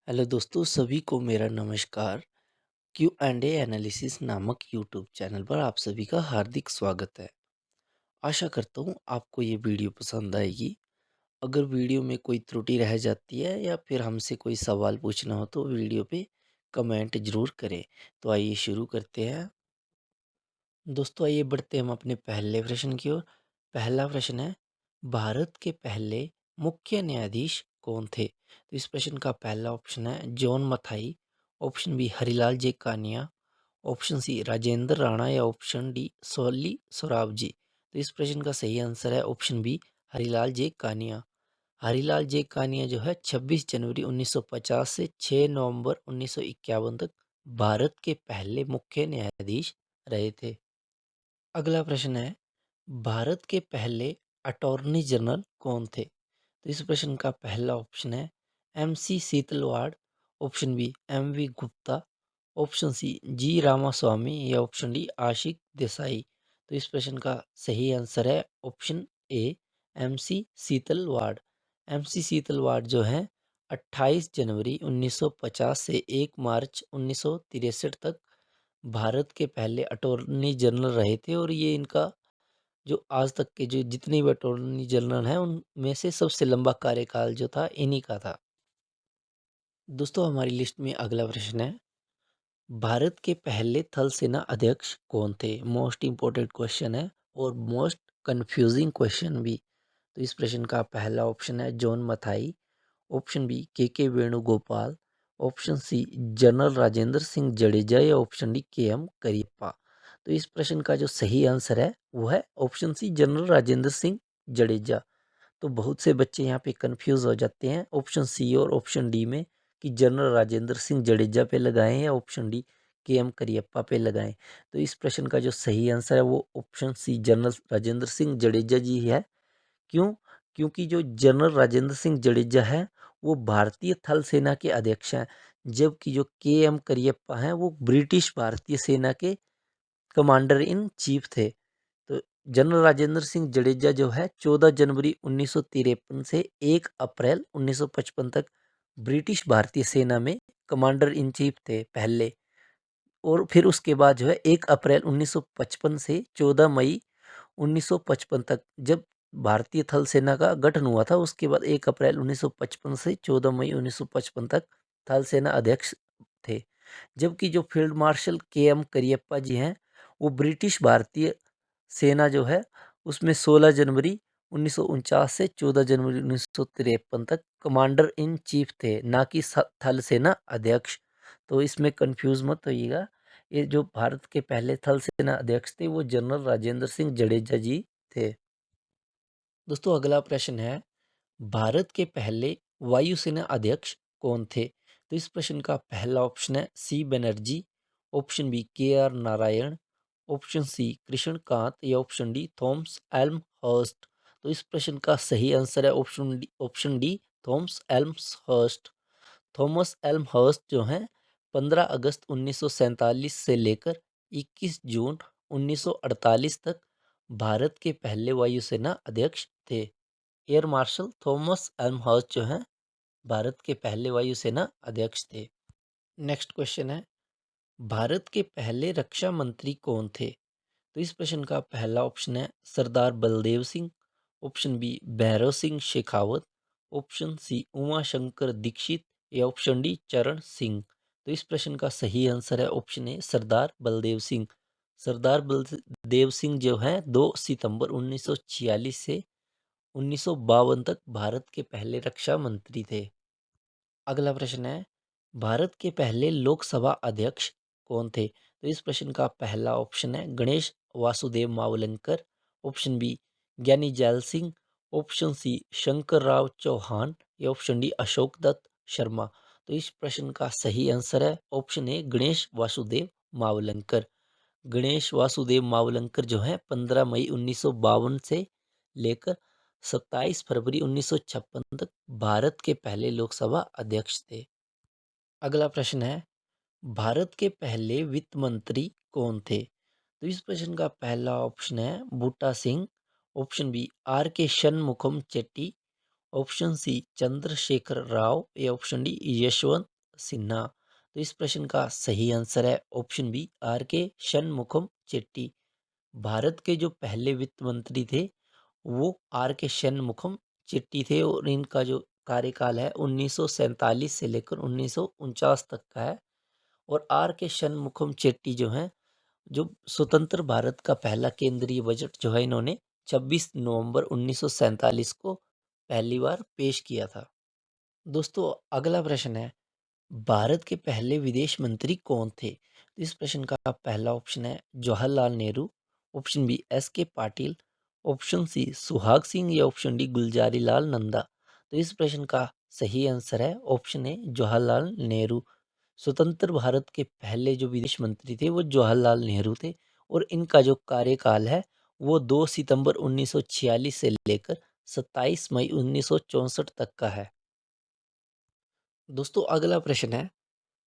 Hello दोस्तों, सभी को मेरा नमस्कार। क्यू एंड ए एनालिसिस नामक यूट्यूब चैनल पर आप सभी का हार्दिक स्वागत है। आशा करता हूँ आपको ये वीडियो पसंद आएगी। अगर वीडियो में कोई त्रुटि रह जाती है या फिर हमसे कोई सवाल पूछना हो तो वीडियो पे कमेंट ज़रूर करें। तो आइए शुरू करते हैं। दोस्तों आइए बढ़ते हैं हम अपने पहले प्रश्न की ओर। पहला प्रश्न है, भारत के पहले मुख्य न्यायाधीश कौन थे? तो इस प्रश्न का पहला ऑप्शन है John Mathai, option B Harilal J Kania, option C Rajendra Rana या ऑप्शन डी सोली सोराब जी। तो इस प्रश्न का सही आंसर है option B Harilal J Kania. Harilal J Kania जो है 26 जनवरी 1950 से 6 नवंबर 1951 तक भारत के पहले मुख्य न्यायाधीश रहे थे। अगला प्रश्न है, भारत के पहले अटॉर्नी जनरल कौन थे? तो इस प्रश्न का पहला ऑप्शन है M C Setalvad, option B M V Gupta, option C G Ramaswamy या ऑप्शन डी आशिक देसाई। तो इस प्रश्न का सही आंसर है option A M C Setalvad. M C Setalvad जो है 28 जनवरी 1950 से 1 मार्च 1963 तक भारत के पहले अटॉर्नी जनरल रहे थे और ये इनका जो आज तक के जो जितने भी अटॉर्नी जनरल हैं उनमें से सबसे लंबा कार्यकाल जो था इन्हीं का था। दोस्तों हमारी लिस्ट में अगला प्रश्न है, भारत के पहले थल सेना अध्यक्ष कौन थे? मोस्ट इम्पोर्टेंट क्वेश्चन है और मोस्ट कंफ्यूजिंग क्वेश्चन भी। तो इस प्रश्न का पहला ऑप्शन है John Mathai, option B K Venugopal, option C general Rajendra Singh Jadeja या option D K M Cariappa. तो इस प्रश्न का जो सही आंसर है वो है option C general Rajendra Singh Jadeja. तो बहुत से बच्चे यहाँ पे कंफ्यूज हो जाते हैं ऑप्शन सी और ऑप्शन डी में कि जनरल राजेंद्र सिंह जडेजा पे लगाएं या option D K M Cariappa पे लगाएं। तो इस प्रश्न का जो सही आंसर है वो option C general Rajendra Singh Jadeja ji है। क्यों? क्योंकि जो जनरल राजेंद्र सिंह जडेजा है वो भारतीय थल सेना के अध्यक्ष हैं, जबकि जो के एम करियप्पा हैं वो ब्रिटिश भारतीय सेना के कमांडर इन चीफ थे। तो जनरल राजेंद्र सिंह जडेजा जो है 14 जनवरी 1953 से 1 अप्रैल 1955 तक ब्रिटिश भारतीय सेना में कमांडर इन चीफ थे पहले। और फिर उसके बाद जो है 1 अप्रैल 1955 से 14 मई 1955 तक जब भारतीय थल सेना का गठन हुआ था, उसके बाद 1 अप्रैल 1955 से 14 मई 1955 तक थल सेना अध्यक्ष थे। जबकि जो फील्ड मार्शल के एम करियप्पा जी हैं वो ब्रिटिश भारतीय सेना जो है उसमें 16 जनवरी 1949 से 14 जनवरी 1953 तक कमांडर इन चीफ थे, ना कि थल सेना अध्यक्ष। तो इसमें कंफ्यूज मत होइएगा। ये जो भारत के पहले थल सेना अध्यक्ष थे वो जनरल राजेंद्र सिंह जडेजा जी थे। दोस्तों अगला प्रश्न है, भारत के पहले वायुसेना अध्यक्ष कौन थे? तो इस प्रश्न का पहला ऑप्शन है C Banerjee, option B K R Narayan, option C Krishnakant या option D Thomas Elmhurst. तो इस प्रश्न का सही आंसर है option D Thomas Elmhurst. Thomas Elmhurst जो हैं 15 अगस्त 1947 से लेकर 21 जून 1948 तक भारत के पहले वायुसेना अध्यक्ष थे। एयर मार्शल थॉमस एल्महर्स्ट जो हैं भारत के पहले वायुसेना अध्यक्ष थे। नेक्स्ट क्वेश्चन है, भारत के पहले रक्षा मंत्री कौन थे? तो इस प्रश्न का पहला ऑप्शन है Sardar Baldev Singh, option B Bhairon Singh Shekhawat, option C Uma Shankar Dikshit या ऑप्शन डी चरण सिंह। तो इस प्रश्न का सही आंसर है ऑप्शन ए सरदार बलदेव सिंह। सरदार बलदेव सिंह जो है 2 सितंबर 1946 से 1952 तक भारत के पहले रक्षा मंत्री थे। अगला प्रश्न है, भारत के पहले लोकसभा अध्यक्ष कौन थे? तो इस प्रश्न का पहला ऑप्शन है Ganesh Vasudev Mavalankar, option B Giani Zail Singh, option C Shankar Rao Chauhan या ऑप्शन डी अशोक दत्त शर्मा। तो इस प्रश्न का सही आंसर है ऑप्शन ए गणेश वासुदेव मावलंकर। गणेश वासुदेव मावलंकर जो है 15 मई 1952 से लेकर 27 फरवरी 1956 तक भारत के पहले लोकसभा अध्यक्ष थे। अगला प्रश्न है, भारत के पहले वित्त मंत्री कौन थे? तो इस प्रश्न का पहला ऑप्शन है बूटा सिंह, ऑप्शन बी आर के शनमुखम चेट्टी, ऑप्शन सी चंद्रशेखर राव या ऑप्शन डी यशवंत सिन्हा। तो इस प्रश्न का सही आंसर है ऑप्शन बी आर के शनमुखम चेट्टी। भारत के जो पहले वित्त मंत्री थे वो आर के शनमुखम चेट्टी थे और इनका जो कार्यकाल है 1947 से लेकर 1949 तक का है। और आर के शनमुखम चेट्टी जो हैं, जो स्वतंत्र भारत का पहला केंद्रीय बजट जो है इन्होंने 26 नवंबर 1947 को पहली बार पेश किया था। दोस्तों अगला प्रश्न है, भारत के पहले विदेश मंत्री कौन थे? तो इस प्रश्न का पहला ऑप्शन है Jawaharlal Nehru, option B S K Patil, option C Suhag Singh या ऑप्शन डी गुलजारी लाल नंदा। तो इस प्रश्न का सही आंसर है ऑप्शन ए जवाहरलाल नेहरू। स्वतंत्र भारत के पहले जो विदेश मंत्री थे वो जवाहरलाल नेहरू थे और इनका जो कार्यकाल है वो 2 सितंबर 1946 से लेकर 27 मई 1964 तक का है। दोस्तों अगला प्रश्न है,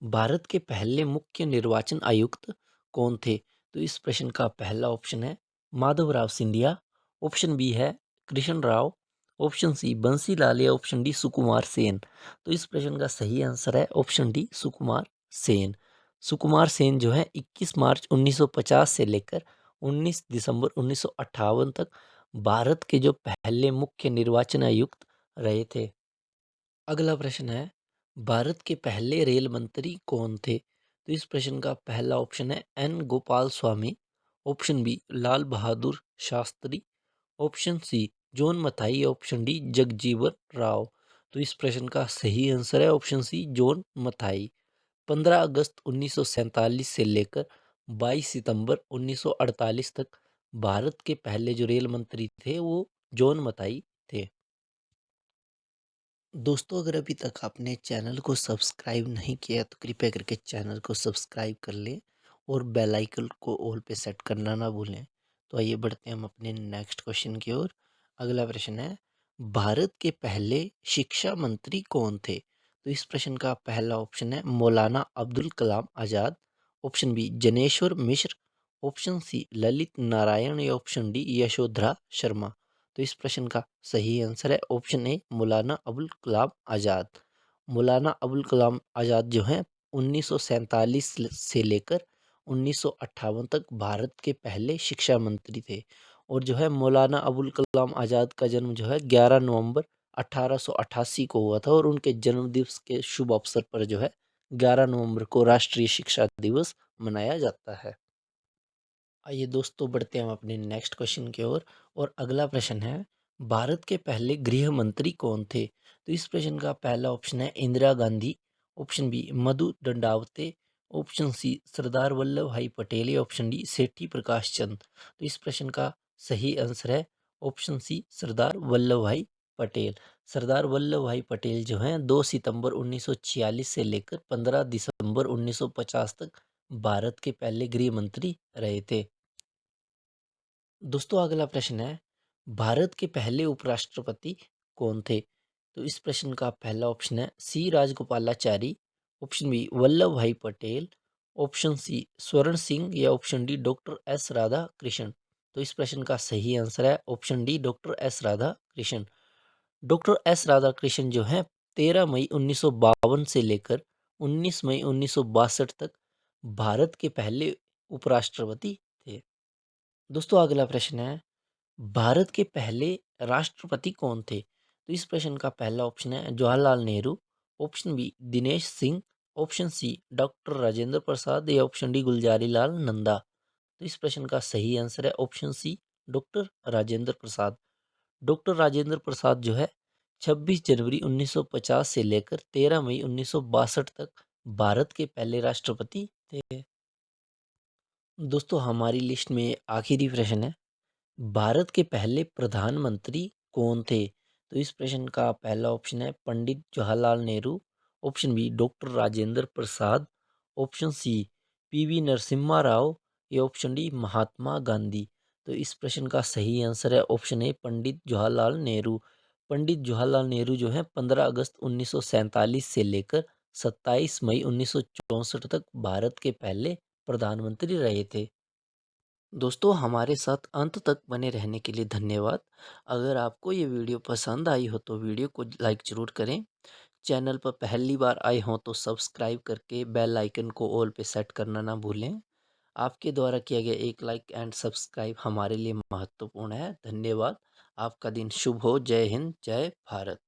भारत के पहले मुख्य निर्वाचन आयुक्त कौन थे? तो इस प्रश्न का पहला ऑप्शन है माधवराव सिंधिया, ऑप्शन बी है कृष्ण राव, ऑप्शन सी बंसीलाल या ऑप्शन डी सुकुमार सेन। तो इस प्रश्न का सही आंसर है ऑप्शन डी सुकुमार सेन। सुकुमार सेन जो है 21 मार्च 1950 से लेकर 19 दिसंबर 1958 तक भारत के जो पहले मुख्य निर्वाचन आयुक्त रहे थे। अगला प्रश्न है, भारत के पहले रेल मंत्री कौन थे? तो इस प्रश्न का पहला ऑप्शन है N Gopalaswami, option B Lal Bahadur Shastri, option C John Mathai, option D Jagjivan Rao. तो इस प्रश्न का सही आंसर है ऑप्शन सी जॉन मथाई। 15 अगस्त 1947 से लेकर 22 सितंबर 1948 तक भारत के पहले जो रेल मंत्री थे वो जॉन मथाई थे। दोस्तों अगर अभी तक आपने चैनल को सब्सक्राइब नहीं किया तो कृपया करके चैनल को सब्सक्राइब कर लें और बेल आइकन को ऑल पे सेट करना ना भूलें। तो आइए बढ़ते हैं हम अपने नेक्स्ट क्वेश्चन की ओर। अगला प्रश्न है, भारत के पहले शिक्षा मंत्री कौन थे? तो इस प्रश्न का पहला ऑप्शन है मौलाना Abdul Kalam Azad, option B Janeshwar Mishra, option C Lalit Narayan या ऑप्शन डी यशोधरा शर्मा। तो इस प्रश्न का सही आंसर है ऑप्शन ए मौलाना अबुल कलाम आज़ाद। मौलाना अबुल कलाम आज़ाद जो हैं 1947 से लेकर 1958 तक भारत के पहले शिक्षा मंत्री थे। और जो है मौलाना अबुल कलाम आज़ाद का जन्म जो है 11 नवंबर 1888 को हुआ था और उनके जन्म दिवस के शुभ अवसर पर जो है 11 नवंबर को राष्ट्रीय शिक्षा दिवस मनाया जाता है। आइए दोस्तों बढ़ते हैं हम अपने नेक्स्ट क्वेश्चन की ओर। और अगला प्रश्न है, भारत के पहले गृह मंत्री कौन थे? तो इस प्रश्न का पहला ऑप्शन है इंदिरा गांधी, ऑप्शन बी मधु दंडावते, ऑप्शन सी सरदार वल्लभ भाई पटेल या ऑप्शन डी सेठी प्रकाश चंद। तो इस प्रश्न का सही आंसर है ऑप्शन सी सरदार वल्लभ भाई पटेल। सरदार वल्लभ भाई पटेल जो हैं 2 सितंबर 1946 से लेकर 15 दिसंबर 1950 तक भारत के पहले गृह मंत्री रहे थे। दोस्तों अगला प्रश्न है, भारत के पहले उपराष्ट्रपति कौन थे? तो इस प्रश्न का पहला ऑप्शन है सी राजगोपालाचारी, ऑप्शन बी वल्लभ भाई पटेल, ऑप्शन सी स्वर्ण सिंह या option D doctor S Radha Krishna. तो इस प्रश्न का सही आंसर है option D doctor S Radha Krishna. Doctor S Radha Krishna जो है 13 मई 1952 से लेकर 19 मई 1962 तक भारत के पहले उपराष्ट्रपति थे। दोस्तों अगला प्रश्न है, भारत के पहले राष्ट्रपति कौन थे? तो इस प्रश्न का पहला ऑप्शन है Jawaharlal Nehru, option B Dinesh Singh, option C doctor Rajendra Prasad या ऑप्शन डी गुलजारी लाल नंदा। तो इस प्रश्न का सही आंसर है option C doctor Rajendra Prasad. Doctor Rajendra Prasad जो है 26 जनवरी 1950 से लेकर 13 मई 1962 तक भारत के पहले राष्ट्रपति थे। दोस्तों हमारी लिस्ट में आखिरी प्रश्न है, भारत के पहले प्रधानमंत्री कौन थे? तो इस प्रश्न का पहला ऑप्शन है Pandit Jawaharlal Nehru, option B doctor Rajendra Prasad, option C PV Narasimha Rao या ऑप्शन डी महात्मा गांधी। तो इस प्रश्न का सही आंसर है ऑप्शन ए पंडित जवाहरलाल नेहरू। पंडित जवाहरलाल नेहरू जो है 15 अगस्त 1947 से लेकर 27 मई 1964 तक भारत के पहले प्रधानमंत्री रहे थे। दोस्तों हमारे साथ अंत तक बने रहने के लिए धन्यवाद। अगर आपको ये वीडियो पसंद आई हो तो वीडियो को लाइक ज़रूर करें। चैनल पर पहली बार आए हों तो सब्सक्राइब करके बेल आइकन को ऑल पे सेट करना ना भूलें। आपके द्वारा किया गया एक लाइक एंड सब्सक्राइब हमारे लिए महत्वपूर्ण है। धन्यवाद। आपका दिन शुभ हो। जय हिंद, जय भारत।